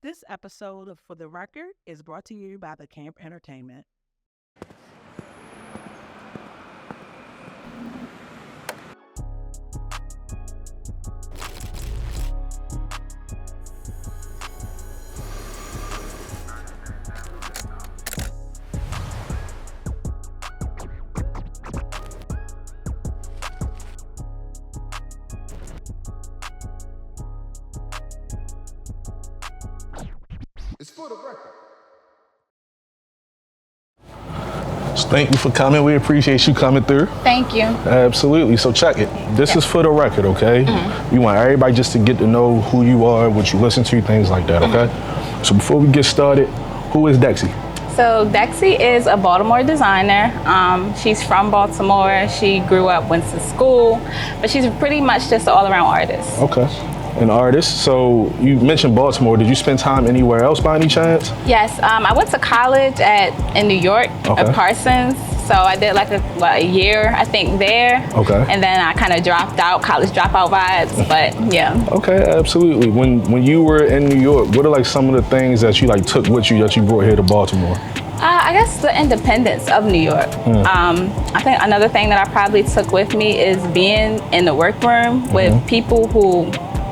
This episode of For the Record is brought to you by the Camp Entertainment. It's for the record. Thank you for coming. We appreciate you coming through. Thank you. Absolutely. So check it. This is for the record, okay? We want everybody just to get to know who you are, what you listen to, things like that, okay? So before we get started, who is Dexy? So Dexy is a Baltimore designer. She's from Baltimore. She grew up, went to school, but she's pretty much just an all-around artist. Okay. An artist. So you mentioned Baltimore. Did you spend time anywhere else by any chance? Yes, I went to college in New York at Parsons. So I did like a year, I think, there. Okay. And then I kind of dropped out, college dropout vibes, but yeah. Okay, absolutely. When you were in New York, what are like some of the things that you like took with you that you brought here to Baltimore? I guess the independence of New York. I think another thing that I probably took with me is being in the workroom with people who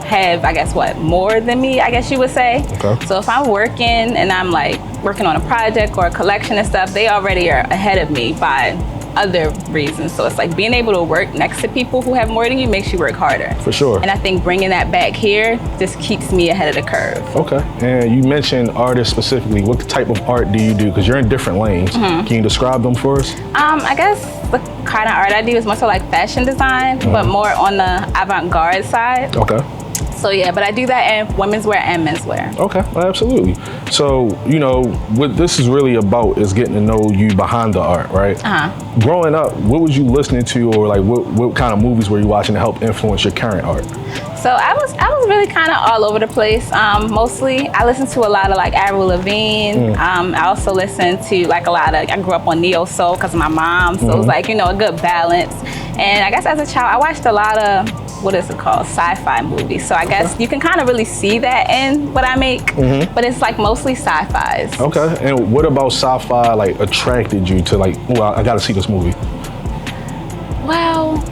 have, I guess, more than me, I guess you would say. Okay. So if I'm working and I'm like working on a project or a collection and stuff, they already are ahead of me by other reasons. So it's like being able to work next to people who have more than you makes you work harder. For sure. And I think bringing that back here just keeps me ahead of the curve. Okay. And you mentioned artists specifically. What type of art do you do? Because you're in different lanes. Can you describe them for us? I guess the kind of art I do is more so like fashion design, but more on the avant-garde side. Okay. So yeah, but I do that in women's wear and men's wear. Okay, absolutely. So, you know, what this is really about is getting to know you behind the art, right? Growing up, what was you listening to, or like what kind of movies were you watching to help influence your current art? So I was really kind of all over the place. Mostly, I listened to a lot of like Avril Lavigne. I also listened to like a lot of, I grew up on neo soul because of my mom, so it was like, you know, a good balance. And I guess as a child, I watched a lot of, what is it called, sci-fi movies. So I guess you can kind of really see that in what I make, but it's like mostly sci-fis. Okay, and what about sci-fi like attracted you to like, well, I gotta see this movie? Well,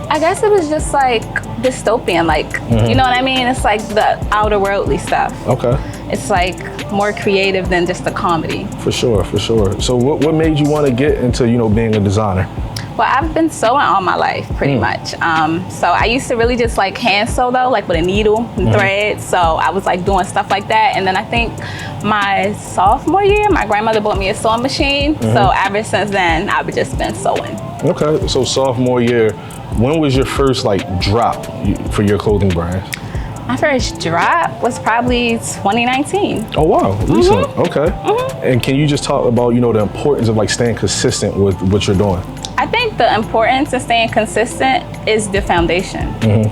I guess it was just like dystopian, like, you know what I mean? It's like the outer worldly stuff. Okay. It's like more creative than just a comedy. For sure, for sure. So what made you want to get into, you know, being a designer? Well, I've been sewing all my life, pretty much. So I used to really just like hand sew though, like with a needle and thread. So I was like doing stuff like that. And then I think my sophomore year, my grandmother bought me a sewing machine. So ever since then, I've just been sewing. Okay, so sophomore year, when was your first like drop for your clothing brand? My first drop was probably 2019. Oh wow, recent. Okay. And can you just talk about, you know, the importance of like staying consistent with what you're doing? I think the importance of staying consistent is the foundation.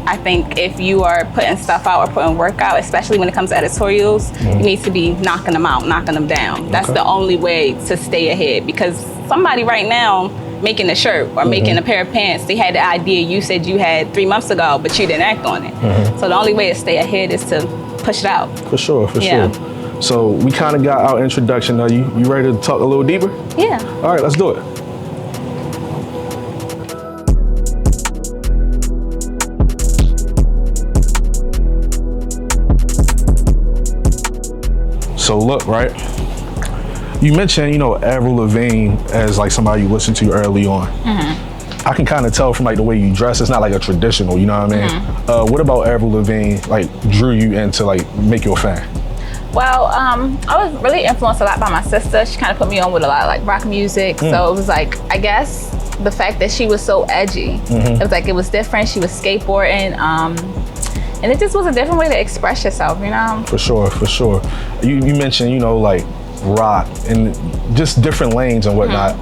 I think if you are putting stuff out or putting work out, especially when it comes to editorials, you need to be knocking them out, knocking them down. That's the only way to stay ahead, because somebody right now making a shirt or making a pair of pants, they had the idea you said you had 3 months ago, but you didn't act on it. So the only way to stay ahead is to push it out. For sure, for sure. So we kind of got our introduction. Are you ready to talk a little deeper? Yeah. All right, let's do it. So look, right? You mentioned, you know, Avril Lavigne as like somebody you listened to early on. I can kind of tell from like the way you dress, it's not like a traditional, you know what I mean? What about Avril Lavigne like drew you into like make you a fan? Well, I was really influenced a lot by my sister. She kind of put me on with a lot of like rock music. So it was like, I guess the fact that she was so edgy, it was like, it was different. She was skateboarding. And it just was a different way to express yourself, you know? For sure, for sure. You mentioned, you know, like rock and just different lanes and whatnot.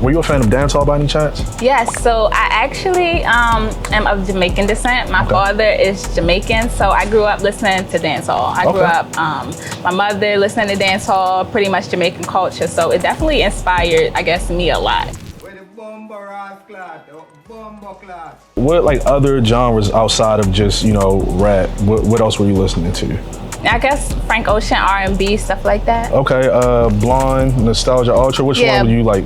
Were you a fan of dancehall by any chance? Yes, so I actually am of Jamaican descent. My father is Jamaican, so I grew up listening to dancehall. I grew up, my mother listening to dancehall, pretty much Jamaican culture, so it definitely inspired, I guess, me a lot. What like other genres outside of just, you know, rap, what else were you listening to? I guess Frank Ocean, R&B, stuff like that. Okay, Blonde, Nostalgia Ultra. Which one would you like?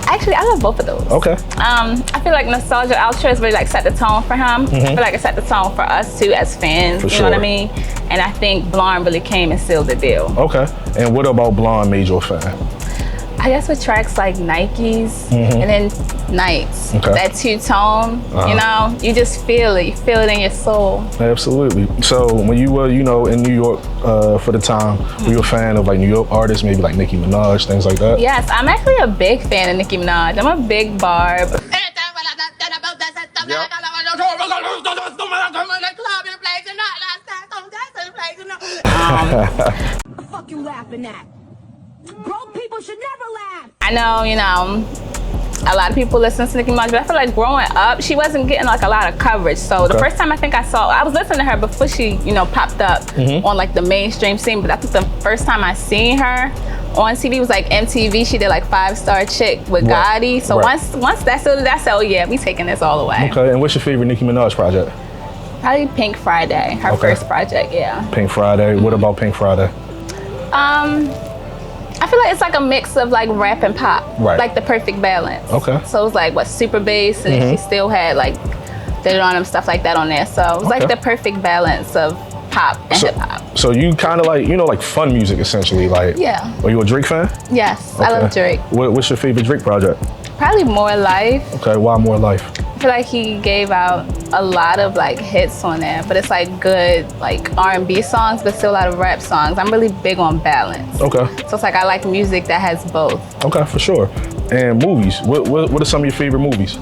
I love both of those. Okay. I feel like Nostalgia Ultra is really like set the tone for him. I feel like it set the tone for us too as fans. For you know what I mean? And I think Blonde really came and sealed the deal. Okay. And what about Blonde made you a fan? I guess with tracks like Nikes and then Nights, that two-tone, you know, you just feel it. You feel it in your soul. Absolutely. So when you were, you know, in New York for the time, were you a fan of like New York artists, maybe like Nicki Minaj, things like that? Yes, I'm actually a big fan of Nicki Minaj. I'm a big Barb. Fuck you laughing at? Broke people should never laugh. I know, you know, a lot of people listen to Nicki Minaj, but I feel like growing up, she wasn't getting like a lot of coverage. So the first time I think I was listening to her before she, you know, popped up on like the mainstream scene. But I think the first time I seen her on TV was like MTV. She did like 5-Star Chick with Gotti. So once that started, I said, oh yeah, we taking this all the way. Okay, and what's your favorite Nicki Minaj project? Probably Pink Friday, her first project, yeah. Pink Friday. What about Pink Friday? I feel like it's like a mix of like rap and pop, like the perfect balance. Okay. So it was like what, super bass, and then she still had like Deuteronomy stuff like that on there. So it was like the perfect balance of pop and hip hop. So you kind of like, you know, like fun music essentially, like. Yeah. Are you a Drake fan? Yes, I love Drake. What's your favorite Drake project? Probably More Life. Okay, why More Life? I feel like he gave out a lot of like hits on there, but it's like good like R&B songs, but still a lot of rap songs. I'm really big on balance. Okay. So it's like I like music that has both. Okay, for sure. And movies, what are some of your favorite movies?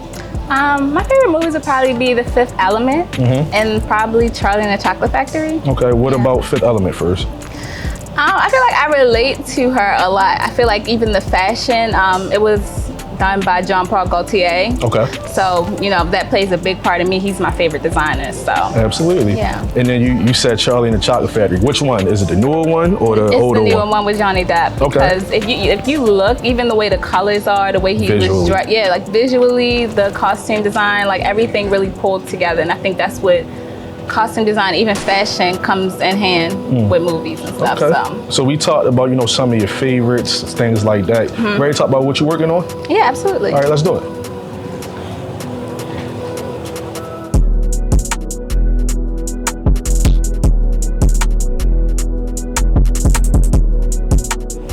My favorite movies would probably be The Fifth Element and probably Charlie and the Chocolate Factory. Okay, what about Fifth Element first? I feel like I relate to her a lot. I feel like even the fashion, it was done by Jean Paul Gaultier. Okay. So, you know, that plays a big part of me. He's my favorite designer, so. Absolutely. Yeah. And then you said Charlie and the Chocolate Factory. Which one? Is it the newer one or the older one? It's the newer one with Johnny Depp. Okay. Because if you look, even the way the colors are, the way he was dressed, yeah, like visually, the costume design, like everything really pulled together. And I think that's what costume design, even fashion, comes in hand with movies and stuff. Okay. So we talked about, you know, some of your favorites, things like that. Ready to talk about what you're working on? Yeah, absolutely. All right, let's do it.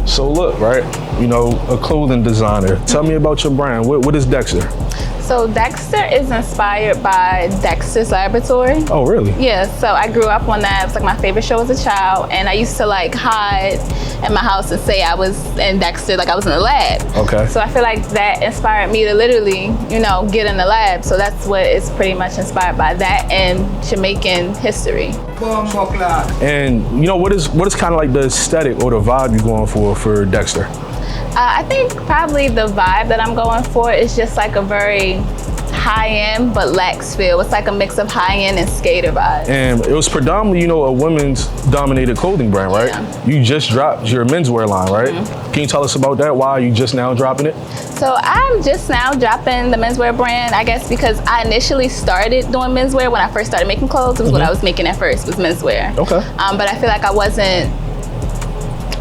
So look, right, you know, a clothing designer. Tell me about your brand. What is Dexter? So Dexter is inspired by Dexter's Laboratory. Oh, really? Yeah, so I grew up on that. It was like my favorite show as a child, and I used to like hide in my house and say I was in Dexter, like I was in the lab. Okay. So I feel like that inspired me to literally, you know, get in the lab. So that's what it's pretty much inspired by, that and Jamaican history. And you know, what is kind of like the aesthetic or the vibe you're going for Dexter? I think probably the vibe that I'm going for is just like a very high-end but lax feel. It's like a mix of high-end and skater vibes. And it was predominantly, you know, a women's dominated clothing brand, right? Yeah. You just dropped your menswear line, right? Can you tell us about that? Why are you just now dropping it? So I'm just now dropping the menswear brand, I guess because I initially started doing menswear when I first started making clothes. It was what I was making at first, was menswear. Okay. But I feel like I wasn't,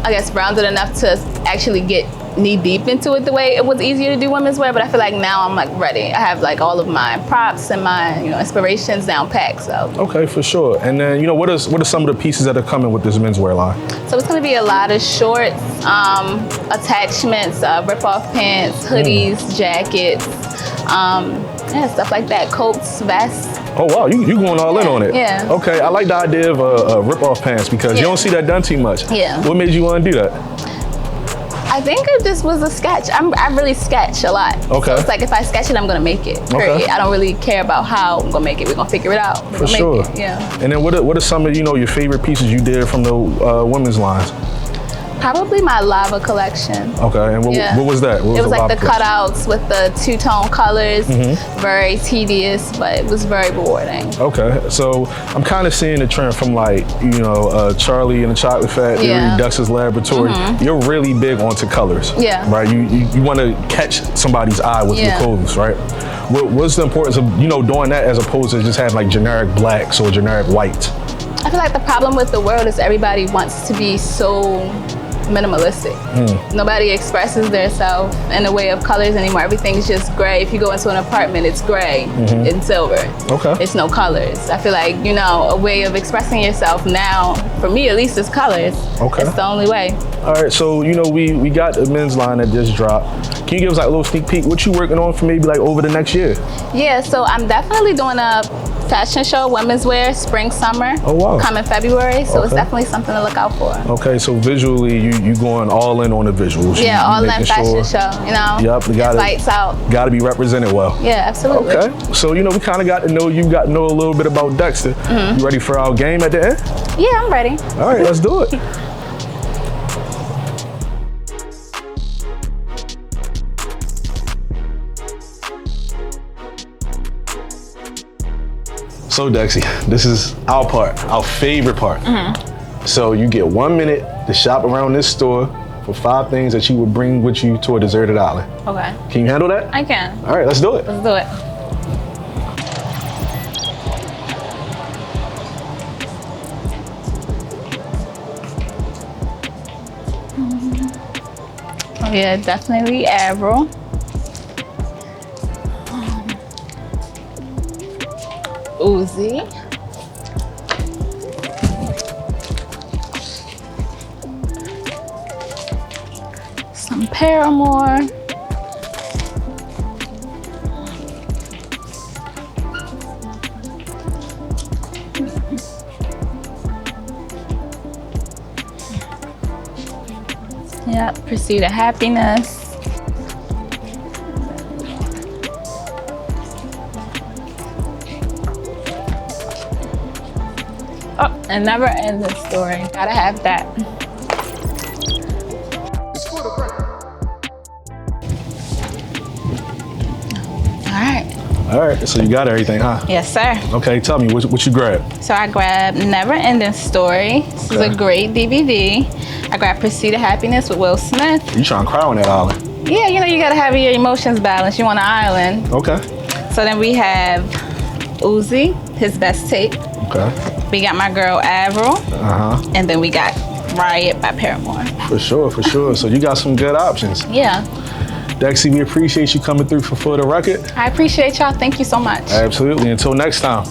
I guess, rounded enough to actually get knee deep into it the way it was easier to do women's wear, but I feel like now I'm like ready. I have like all of my props and my, you know, inspirations down packed, so. Okay, for sure. And then, you know, what are some of the pieces that are coming with this menswear line? So it's gonna be a lot of shorts, attachments, rip-off pants, hoodies, jackets, yeah, stuff like that, coats, vests. Oh wow, you going all in on it. Yeah. Okay, I like the idea of rip-off pants because you don't see that done too much. Yeah. What made you want to do that? I think it just was a sketch. I really sketch a lot. Okay. So it's like if I sketch it, I'm gonna make it. Period. Okay. I don't really care about how I'm gonna make it. We're gonna figure it out. For sure. Yeah. And then what are some of, you know, your favorite pieces you did from the women's lines? Probably my lava collection. Okay, and what was that? What was it was like the cutouts with the two-tone colors. Very tedious, but it was very rewarding. Okay, so I'm kind of seeing the trend from like, you know, Charlie and the Chocolate Factory, Dexter's Laboratory. You're really big onto colors. Yeah. Right, you want to catch somebody's eye with your clothes, right? What's the importance of, you know, doing that as opposed to just having like generic blacks or generic whites? I feel like the problem with the world is everybody wants to be so minimalistic. Nobody expresses themselves in the way of colors anymore. Everything's just gray. If you go into an apartment, it's gray and silver. Okay. It's no colors. I feel like, you know, a way of expressing yourself now, for me at least, is colors. Okay. It's the only way. All right, so you know we got a men's line that just dropped. Can you give us like a little sneak peek? What you working on for maybe like over the next year? Yeah, so I'm definitely doing a fashion show, women's wear, spring, summer. Oh wow. Coming February, so it's Okay. definitely something to look out for. Okay, so visually you going all in on the visuals. Yeah, You all in making fashion sure- show, you know? Yep, we got Lights out. Got to be represented well. Yeah, absolutely. Okay, so you know we kind of got to know you, got to know a little bit about Dexter. You ready for our game at the end? Yeah, I'm ready. All right, let's do it. So Dexy, this is our part, our favorite part. So you get 1 minute to shop around this store for 5 things that you would bring with you to a deserted island. Okay. Can you handle that? I can. All right, let's do it. Let's do it. Oh yeah, definitely Avril. Uzi. Some Paramore. Yep, Pursuit of Happiness. Oh, and Never Ending Story. Gotta have that. It's for the record. All right. All right, so you got everything, huh? Yes, sir. Okay, tell me, what you grab? So I grabbed Never Ending Story. This is Okay. a great DVD. I grabbed Pursuit of Happiness with Will Smith. You trying to cry on that island? Yeah, you know, you gotta have your emotions balanced. You want an island. Okay. So then we have Uzi, His Best Tape. Okay. We got my girl Avril. And then we got Riot by Paramore. For sure. So you got some good options. Yeah. Dexy, we appreciate you coming through for the record. I appreciate y'all. Thank you so much. Absolutely. Until next time.